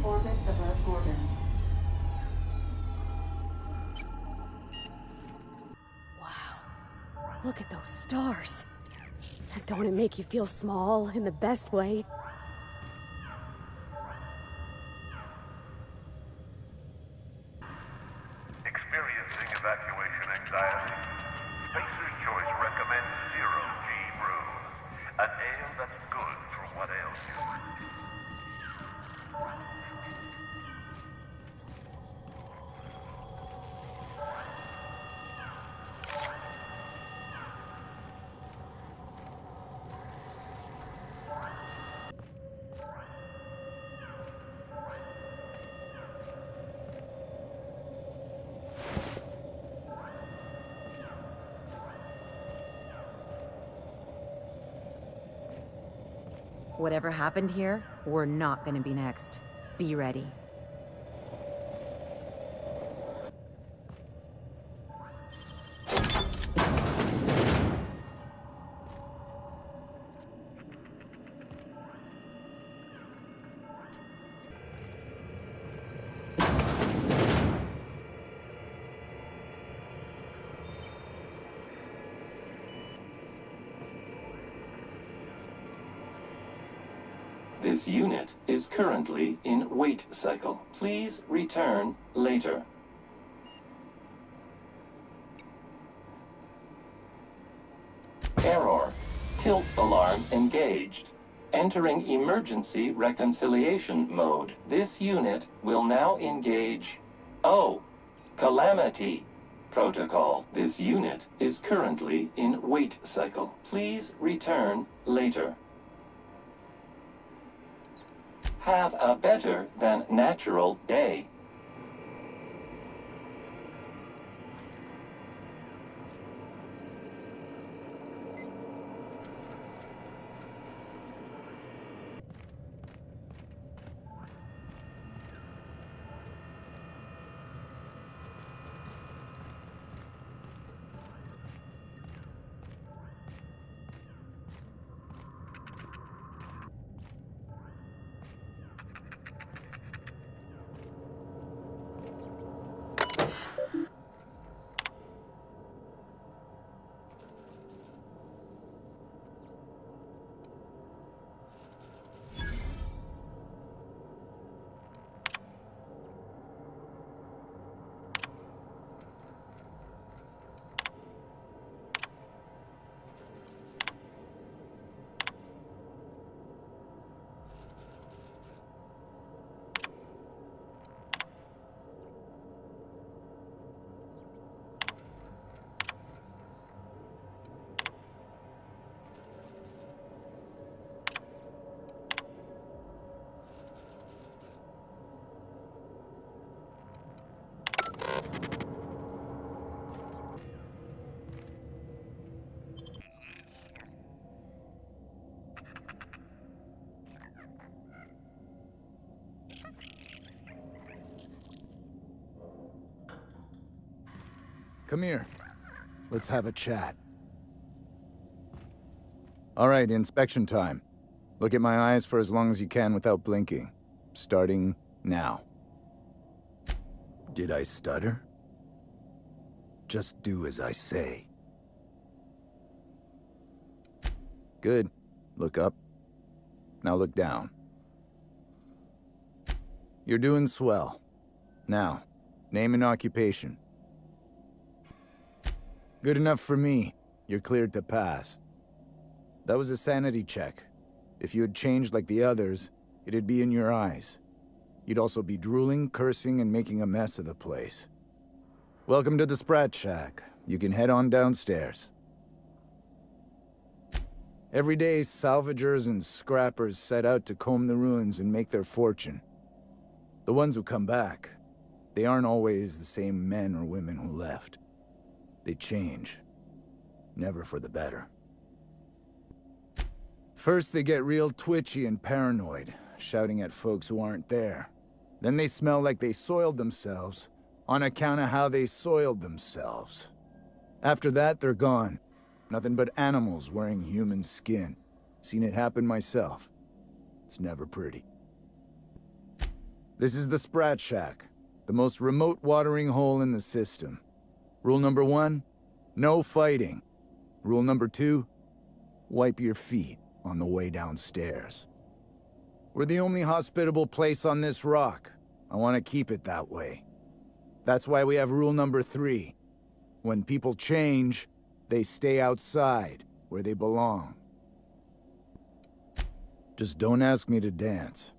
orbit of Earth orbit. Wow. Look at those stars. Don't it make you feel small in the best way? Experiencing evacuation anxiety? Spacer's Choice recommends Zero G Brew. An ale that's good for what ails you. Whatever happened here, we're not gonna be next. Be ready. This unit is currently in wait cycle. Please return later. Error. Tilt alarm engaged. Entering emergency reconciliation mode. This unit will now engage Calamity Protocol. This unit is currently in wait cycle. Please return later. Have a better than natural day. Come here. Let's have a chat. All right, inspection time. Look at my eyes for as long as you can without blinking. Starting now. Did I stutter? Just do as I say. Good. Look up. Now look down. You're doing swell. Now, name and occupation. Good enough for me. You're cleared to pass. That was a sanity check. If you had changed like the others, it'd be in your eyes. You'd also be drooling, cursing, and making a mess of the place. Welcome to the Sprat Shack. You can head on downstairs. Every day, salvagers and scrappers set out to comb the ruins and make their fortune. The ones who come back, they aren't always the same men or women who left. They change. Never for the better. First, they get real twitchy and paranoid, shouting at folks who aren't there. Then they smell like they soiled themselves, on account of how they soiled themselves. After that, they're gone. Nothing but animals wearing human skin. Seen it happen myself. It's never pretty. This is the Sprat Shack, the most remote watering hole in the system. Rule number 1, no fighting. Rule number 2, wipe your feet on the way downstairs. We're the only hospitable place on this rock. I want to keep it that way. That's why we have rule number 3. When people change, they stay outside, where they belong. Just don't ask me to dance.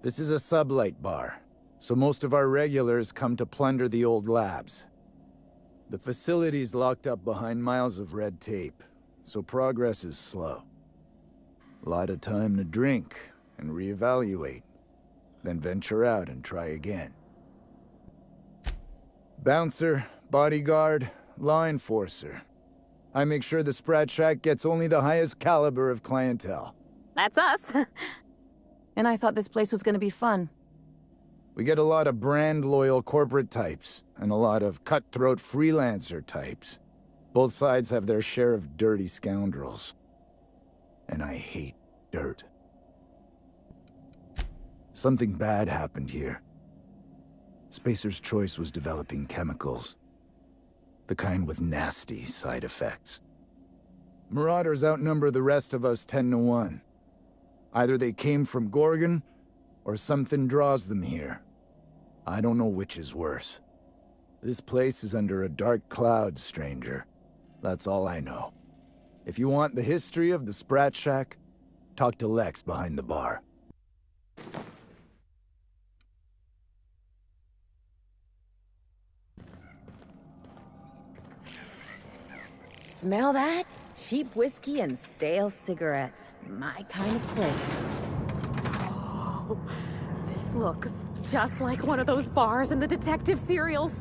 This is a sublight bar, so most of our regulars come to plunder the old labs. The facility's locked up behind miles of red tape, so progress is slow. A lot of time to drink and reevaluate, then venture out and try again. Bouncer, bodyguard, law enforcer. I make sure the Sprat Shack gets only the highest caliber of clientele. That's us. And I thought this place was gonna be fun. We get a lot of brand-loyal corporate types, and a lot of cutthroat freelancer types. Both sides have their share of dirty scoundrels. And I hate dirt. Something bad happened here. Spacer's Choice was developing chemicals. The kind with nasty side effects. Marauders outnumber the rest of us 10 to 1. Either they came from Gorgon, or something draws them here. I don't know which is worse. This place is under a dark cloud, stranger. That's all I know. If you want the history of the Sprat Shack, talk to Lex behind the bar. Smell that? Cheap whiskey and stale cigarettes. My kind of place. Oh, this looks just like one of those bars in the detective serials.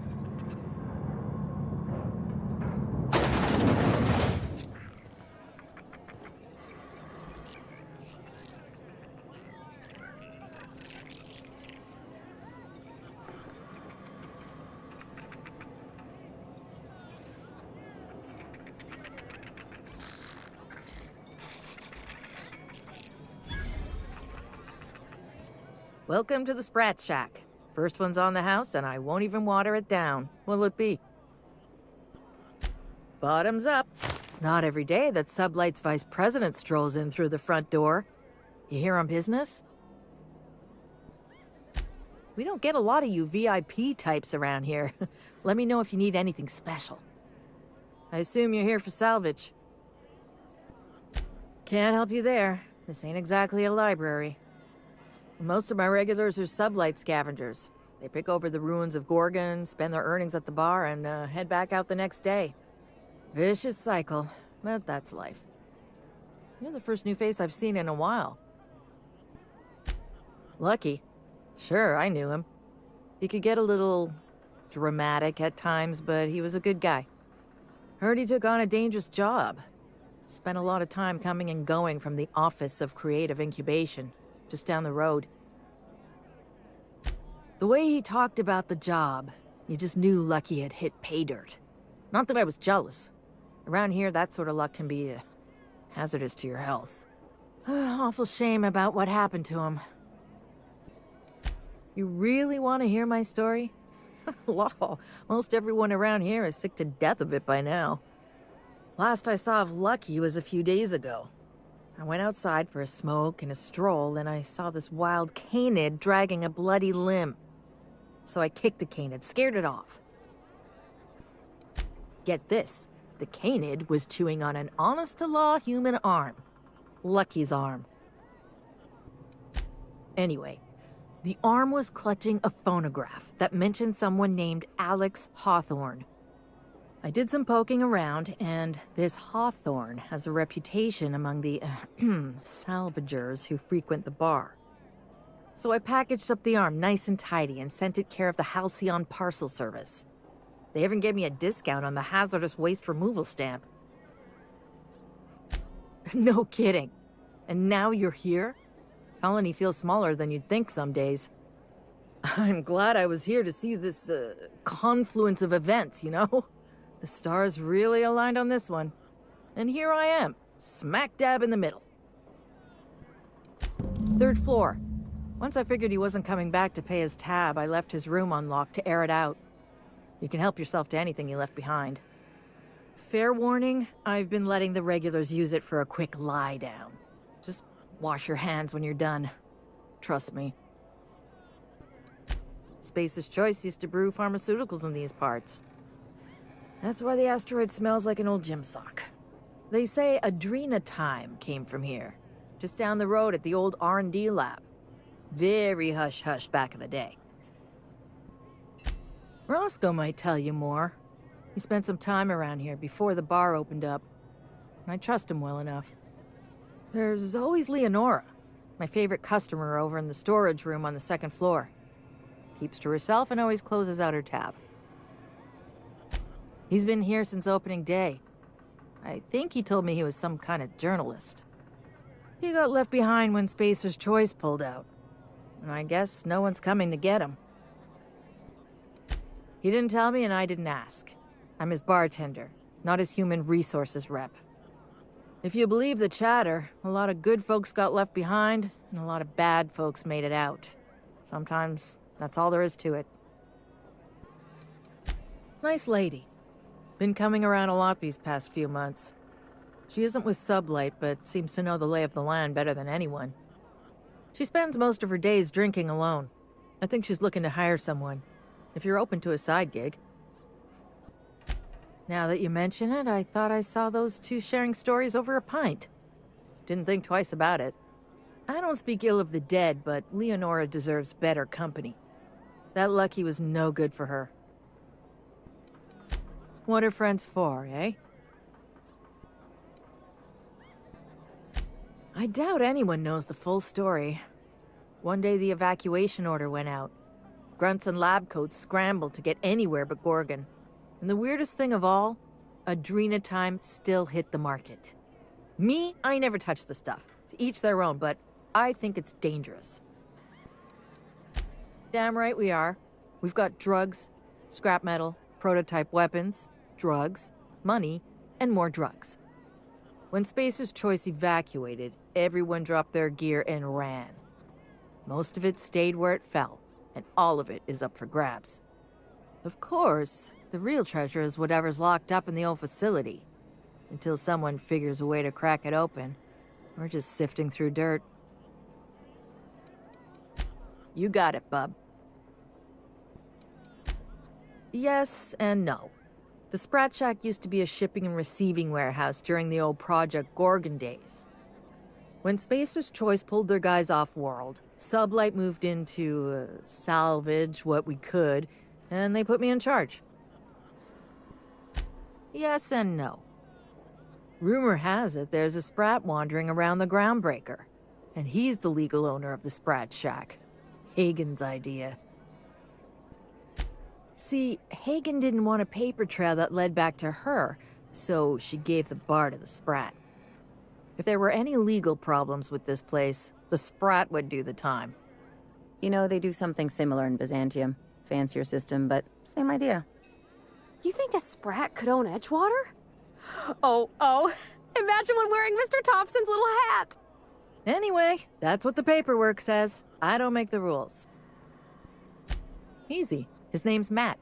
Welcome to the Sprat Shack. First one's on the house, and I won't even water it down. What'll it be? Bottoms up. Not every day that Sublight's vice president strolls in through the front door. You here on business? We don't get a lot of you VIP types around here. Let me know if you need anything special. I assume you're here for salvage. Can't help you there. This ain't exactly a library. Most of my regulars are Sublight scavengers. They pick over the ruins of Gorgon, spend their earnings at the bar, and head back out the next day. Vicious cycle, but that's life. You're the first new face I've seen in a while. Lucky. Sure, I knew him. He could get a little dramatic at times, but he was a good guy. Heard he took on a dangerous job. Spent a lot of time coming and going from the Office of Creative Incubation, just down the road. The way he talked about the job, you just knew Lucky had hit pay dirt. Not that I was jealous. Around here, that sort of luck can be hazardous to your health. Awful shame about what happened to him. You really want to hear my story? Law, most everyone around here is sick to death of it by now. Last I saw of Lucky was a few days ago. I went outside for a smoke and a stroll, and I saw this wild canid dragging a bloody limb. So I kicked the canid, scared it off. Get this, the canid was chewing on an honest-to-law human arm. Lucky's arm. Anyway, the arm was clutching a phonograph that mentioned someone named Alex Hawthorne. I did some poking around, and this Hawthorne has a reputation among the salvagers who frequent the bar. So I packaged up the arm nice and tidy and sent it care of the Halcyon Parcel Service. They even gave me a discount on the hazardous waste removal stamp. No kidding. And now you're here? Colony feels smaller than you'd think some days. I'm glad I was here to see this confluence of events, you know? The stars really aligned on this one. And here I am, smack dab in the middle. 3rd floor. Once I figured he wasn't coming back to pay his tab, I left his room unlocked to air it out. You can help yourself to anything you left behind. Fair warning, I've been letting the regulars use it for a quick lie down. Just wash your hands when you're done. Trust me. Spacer's Choice used to brew pharmaceuticals in these parts. That's why the asteroid smells like an old gym sock. They say Adrenatime came from here, just down the road at the old R&D lab. Very hush-hush back in the day. Roscoe might tell you more. He spent some time around here before the bar opened up, and I trust him well enough. There's always Leonora, my favorite customer over in the storage room on the second floor. Keeps to herself and always closes out her tab. He's been here since opening day. I think he told me he was some kind of journalist. He got left behind when Spacer's Choice pulled out, and I guess no one's coming to get him. He didn't tell me and I didn't ask. I'm his bartender, not his human resources rep. If you believe the chatter, a lot of good folks got left behind, and a lot of bad folks made it out. Sometimes that's all there is to it. Nice lady. Been coming around a lot these past few months. She isn't with Sublight, but seems to know the lay of the land better than anyone. She spends most of her days drinking alone. I think she's looking to hire someone, if you're open to a side gig. Now that you mention it, I thought I saw those two sharing stories over a pint. Didn't think twice about it. I don't speak ill of the dead, but Leonora deserves better company. That Lucky was no good for her. What are friends for, eh? I doubt anyone knows the full story. One day the evacuation order went out. Grunts and lab coats scrambled to get anywhere but Gorgon. And the weirdest thing of all, Adrenatime still hit the market. Me, I never touched the stuff. To each their own, but I think it's dangerous. Damn right we are. We've got drugs, scrap metal, prototype weapons, drugs, money, and more drugs. When Spacer's Choice evacuated, everyone dropped their gear and ran. Most of it stayed where it fell, and all of it is up for grabs. Of course, the real treasure is whatever's locked up in the old facility. Until someone figures a way to crack it open, we're just sifting through dirt. You got it, bub. Yes and no. The Sprat Shack used to be a shipping and receiving warehouse during the old Project Gorgon days. When Spacer's Choice pulled their guys off-world, Sublight moved in to salvage what we could, and they put me in charge. Yes and no. Rumor has it there's a Sprat wandering around the Groundbreaker, and he's the legal owner of the Sprat Shack. Hagen's idea. See, Hagen didn't want a paper trail that led back to her, so she gave the bar to the Sprat. If there were any legal problems with this place, the Sprat would do the time. You know, they do something similar in Byzantium. Fancier system, but same idea. You think a Sprat could own Edgewater? Oh, imagine one wearing Mr. Thompson's little hat! Anyway, that's what the paperwork says. I don't make the rules. Easy. His name's Matt.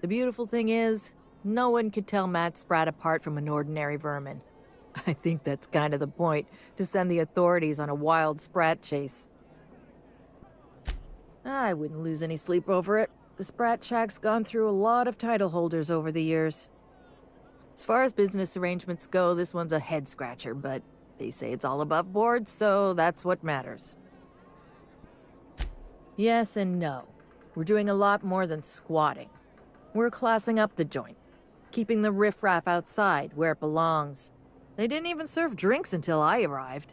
The beautiful thing is, no one could tell Matt Sprat apart from an ordinary vermin. I think that's kind of the point, to send the authorities on a wild Sprat chase. I wouldn't lose any sleep over it. The Sprat Shack's gone through a lot of title holders over the years. As far as business arrangements go, this one's a head-scratcher, but they say it's all above board, so that's what matters. Yes and no. We're doing a lot more than squatting. We're classing up the joint, keeping the riffraff outside where it belongs. They didn't even serve drinks until I arrived.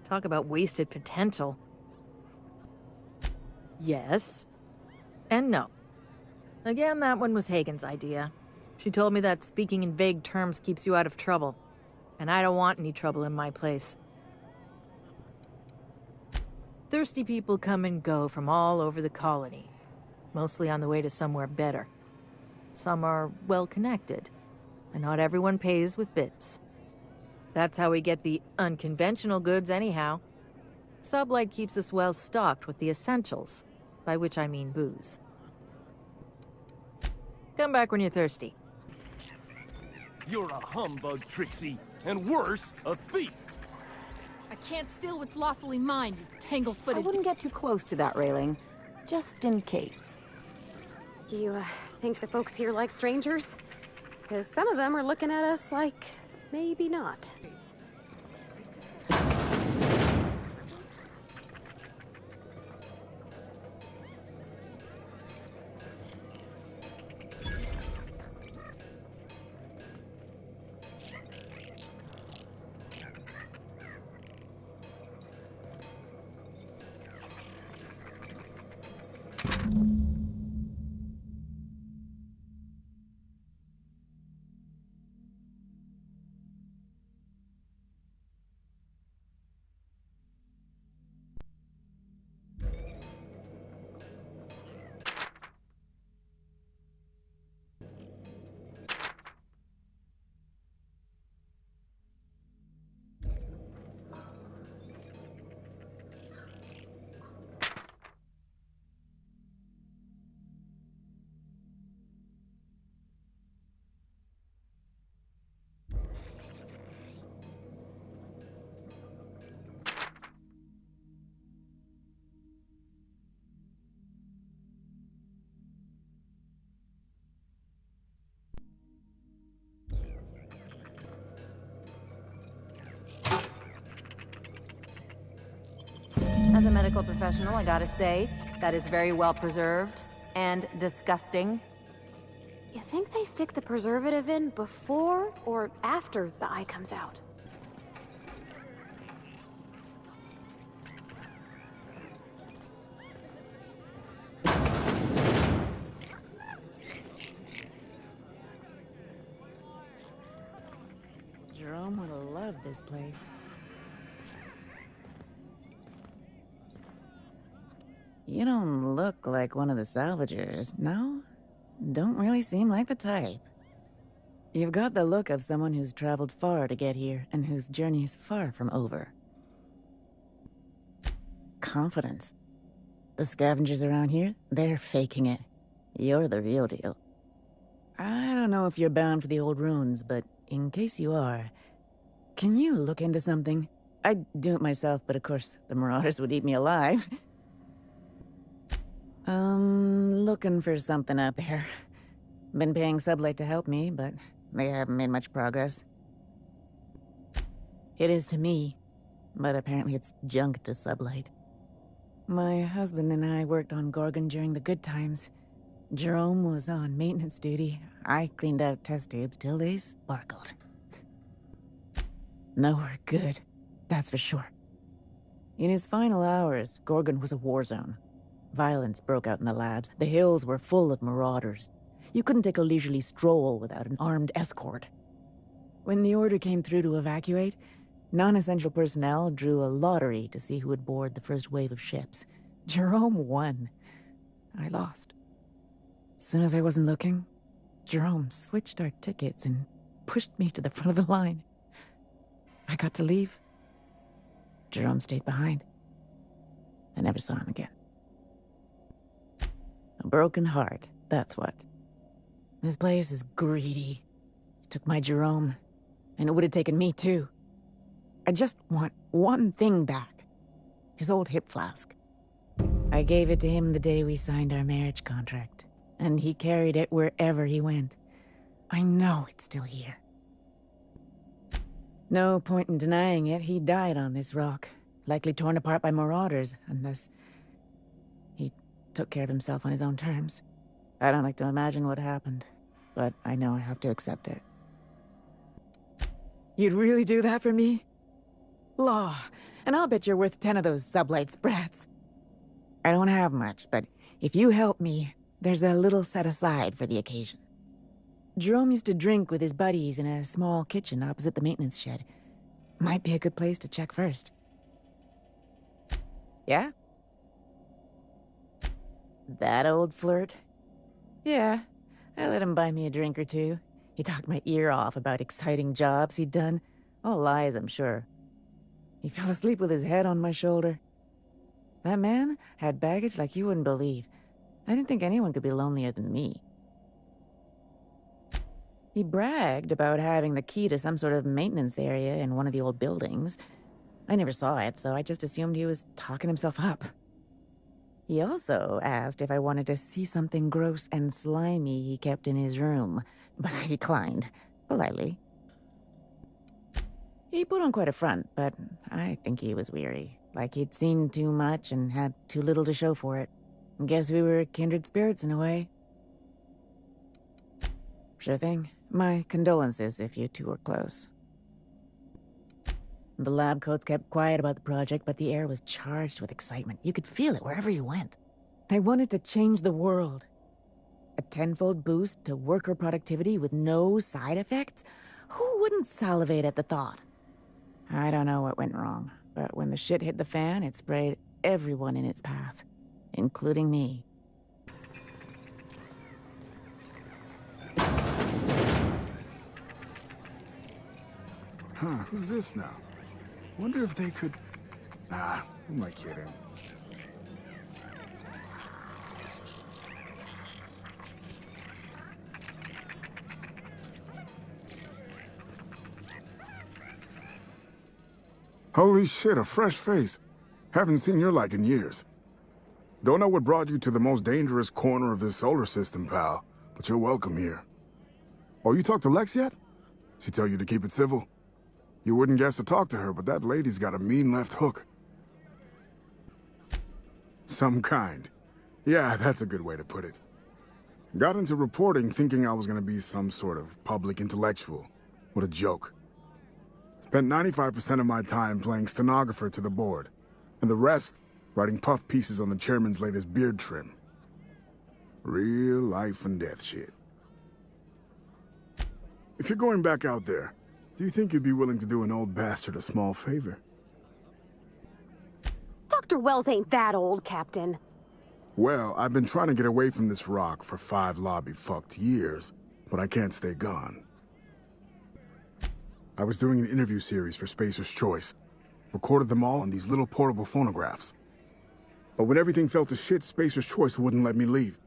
Talk about wasted potential. Yes. And no. Again, that one was Hagen's idea. She told me that speaking in vague terms keeps you out of trouble. And I don't want any trouble in my place. Thirsty people come and go from all over the colony. Mostly on the way to somewhere better. Some are well-connected. And not everyone pays with bits. That's how we get the unconventional goods anyhow. Sublight keeps us well stocked with the essentials, by which I mean booze. Come back when you're thirsty. You're a humbug, Trixie, and worse, a thief. I can't steal what's lawfully mine, you I tangle-footed... wouldn't get too close to that railing, just in case. You, think the folks here like strangers? Because some of them are looking at us like, maybe not. As a medical professional, I gotta say, that is very well preserved and disgusting. You think they stick the preservative in before or after the eye comes out? Jerome would have loved this place. You don't look like one of the salvagers, no? Don't really seem like the type. You've got the look of someone who's traveled far to get here, and whose journey is far from over. Confidence. The scavengers around here, they're faking it. You're the real deal. I don't know if you're bound for the old ruins, but in case you are, can you look into something? I'd do it myself, but of course, the Marauders would eat me alive. Looking for something out there. Been paying Sublight to help me, but they haven't made much progress. It is to me, but apparently it's junk to Sublight. My husband and I worked on Gorgon during the good times. Jerome was on maintenance duty. I cleaned out test tubes till they sparkled. Nowhere good, that's for sure. In his final hours, Gorgon was a war zone. Violence broke out in the labs. The hills were full of marauders. You couldn't take a leisurely stroll without an armed escort. When the order came through to evacuate, non-essential personnel drew a lottery to see who would board the first wave of ships. Jerome won. I lost. As soon as I wasn't looking, Jerome switched our tickets and pushed me to the front of the line. I got to leave. Jerome stayed behind. I never saw him again. A broken heart, that's what. This place is greedy. It took my Jerome, and it would have taken me too. I just want one thing back. His old hip flask. I gave it to him the day we signed our marriage contract, and he carried it wherever he went. I know it's still here. No point in denying it, he died on this rock, likely torn apart by marauders, unless he took care of himself on his own terms. I don't like to imagine what happened, but I know I have to accept it. You'd really do that for me? Law, and I'll bet you're worth 10 of those Sublight sprats. I don't have much, but if you help me, there's a little set aside for the occasion. Jerome used to drink with his buddies in a small kitchen opposite the maintenance shed. Might be a good place to check first. Yeah? That old flirt? Yeah, I let him buy me a drink or two. He talked my ear off about exciting jobs he'd done. All lies, I'm sure. He fell asleep with his head on my shoulder. That man had baggage like you wouldn't believe. I didn't think anyone could be lonelier than me. He bragged about having the key to some sort of maintenance area in one of the old buildings. I never saw it, so I just assumed he was talking himself up. He also asked if I wanted to see something gross and slimy he kept in his room, but I declined, politely. He put on quite a front, but I think he was weary, like he'd seen too much and had too little to show for it. Guess we were kindred spirits in a way. Sure thing. My condolences if you two were close. The lab coats kept quiet about the project, but the air was charged with excitement. You could feel it wherever you went. They wanted to change the world. A tenfold boost to worker productivity with no side effects? Who wouldn't salivate at the thought? I don't know what went wrong, but when the shit hit the fan, it sprayed everyone in its path, including me. Huh, who's this now? Wonder if they could... Nah, who am I kidding? Holy shit, a fresh face. Haven't seen your like in years. Don't know what brought you to the most dangerous corner of this solar system, pal, but you're welcome here. Oh, you talked to Lex yet? She tell you to keep it civil? You wouldn't guess to talk to her, but that lady's got a mean left hook. Some kind. Yeah, that's a good way to put it. Got into reporting thinking I was gonna be some sort of public intellectual. What a joke. Spent 95% of my time playing stenographer to the board, and the rest writing puff pieces on the chairman's latest beard trim. Real life and death shit. If you're going back out there, do you think you'd be willing to do an old bastard a small favor? Dr. Wells ain't that old, Captain. Well, I've been trying to get away from this rock for 5 lobby-fucked years, but I can't stay gone. I was doing an interview series for Spacer's Choice. Recorded them all on these little portable phonographs. But when everything fell to shit, Spacer's Choice wouldn't let me leave.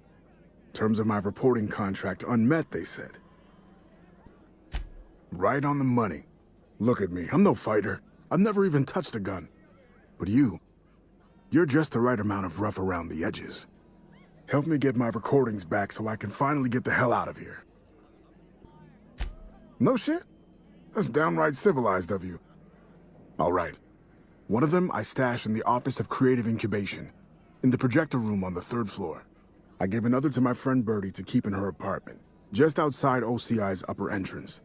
Terms of my reporting contract unmet, they said. Right on the money. Look at me, I'm no fighter. I've never even touched a gun. But you're just the right amount of rough around the edges. Help me get my recordings back so I can finally get the hell out of here. No shit? That's downright civilized of you. All right. One of them I stashed in the Office of Creative Incubation, in the projector room on the 3rd floor. I gave another to my friend Birdie to keep in her apartment, just outside OCI's upper entrance.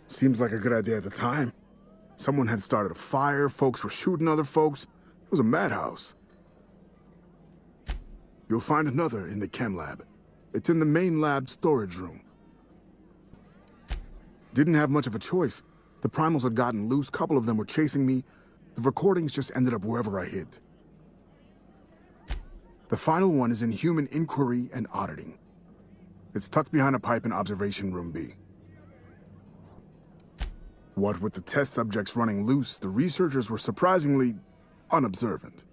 Seems like a good idea at the time. Someone had started a fire, folks were shooting other folks. It was a madhouse. You'll find another in the chem lab. It's in the main lab storage room. Didn't have much of a choice. The primals had gotten loose, couple of them were chasing me. The recordings just ended up wherever I hid. The final one is in human inquiry and auditing. It's tucked behind a pipe in Observation Room B. What with the test subjects running loose, the researchers were surprisingly unobservant.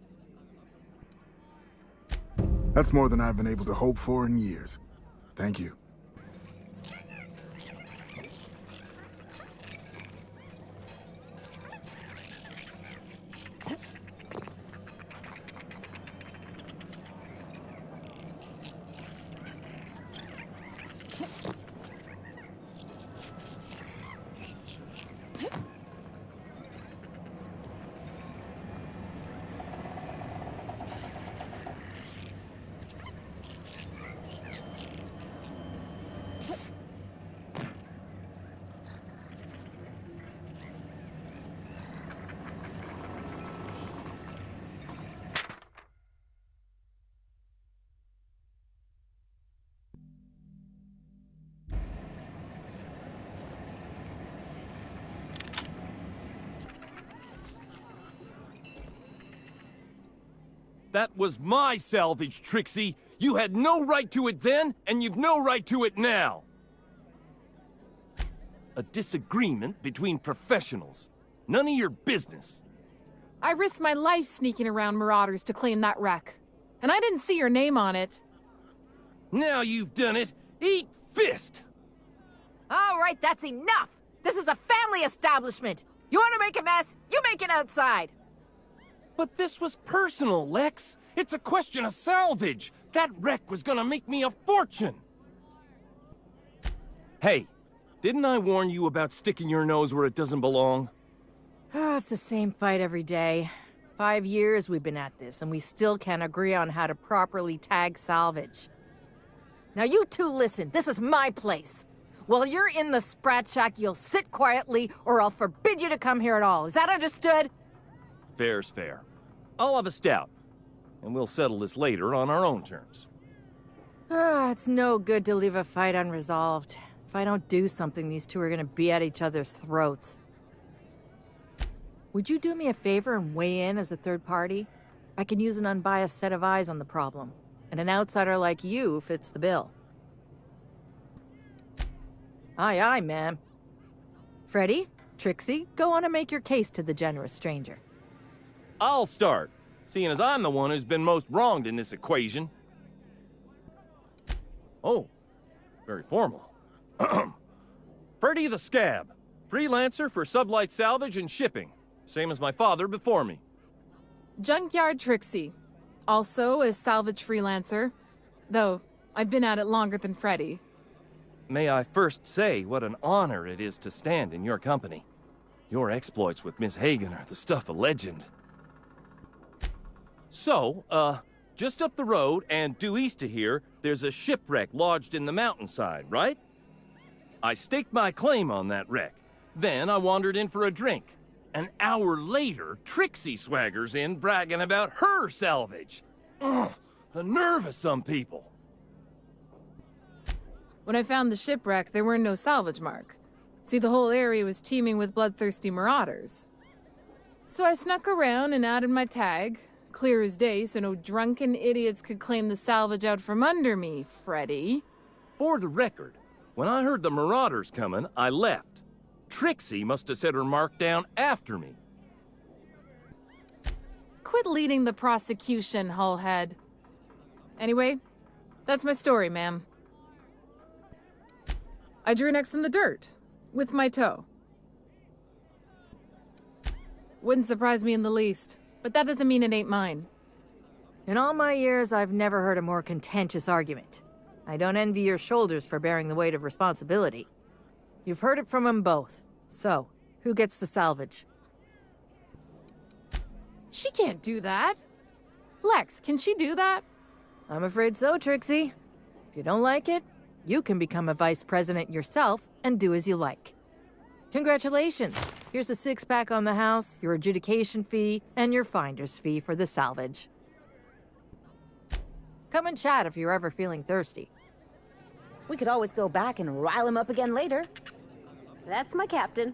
That's more than I've been able to hope for in years. Thank you. That was my salvage, Trixie! You had no right to it then, and you've no right to it now! A disagreement between professionals. None of your business. I risked my life sneaking around Marauders to claim that wreck. And I didn't see your name on it. Now you've done it. Eat fist! All right, that's enough! This is a family establishment! You want to make a mess? You make it outside! But this was personal, Lex. It's a question of salvage. That wreck was gonna make me a fortune. Hey, didn't I warn you about sticking your nose where it doesn't belong? It's the same fight every day. 5 years we've been at this, and we still can't agree on how to properly tag salvage. Now you two listen, this is my place. While you're in the Sprat Shack, you'll sit quietly, or I'll forbid you to come here at all. Is that understood? Fair's fair. I'll have a stout, and we'll settle this later on our own terms. It's no good to leave a fight unresolved. If I don't do something, these two are gonna be at each other's throats. Would you do me a favor and weigh in as a third party? I can use an unbiased set of eyes on the problem, and an outsider like you fits the bill. Aye, aye, ma'am. Freddy, Trixie, go on and make your case to the generous stranger. I'll start, seeing as I'm the one who's been most wronged in this equation. Oh, very formal. Freddy the Scab, freelancer for sublight salvage and shipping. Same as my father before me. Junkyard Trixie. Also a salvage freelancer. Though, I've been at it longer than Freddy. May I first say what an honor it is to stand in your company. Your exploits with Miss Hagen are the stuff of legend. So, just up the road and due east of here, there's a shipwreck lodged in the mountainside, right? I staked my claim on that wreck. Then I wandered in for a drink. An hour later, Trixie swaggers in bragging about her salvage. Ugh, the nerve of some people. When I found the shipwreck, there were no salvage mark. See, the whole area was teeming with bloodthirsty marauders. So I snuck around and added my tag, clear as day, so no drunken idiots could claim the salvage out from under me, Freddy. For the record, when I heard the marauders coming, I left. Trixie must have set her mark down after me. Quit leading the prosecution, Hullhead. Anyway, that's my story, ma'am. I drew next in the dirt, with my toe. Wouldn't surprise me in the least, but that doesn't mean it ain't mine. In all my years, I've never heard a more contentious argument. I don't envy your shoulders for bearing the weight of responsibility. You've heard it from them both. So, who gets the salvage? She can't do that. Lex, can she do that? I'm afraid so, Trixie. If you don't like it, you can become a vice president yourself and do as you like. Congratulations. Here's a 6-pack on the house, your adjudication fee, and your finder's fee for the salvage. Come and chat if you're ever feeling thirsty. We could always go back and rile him up again later. That's my captain.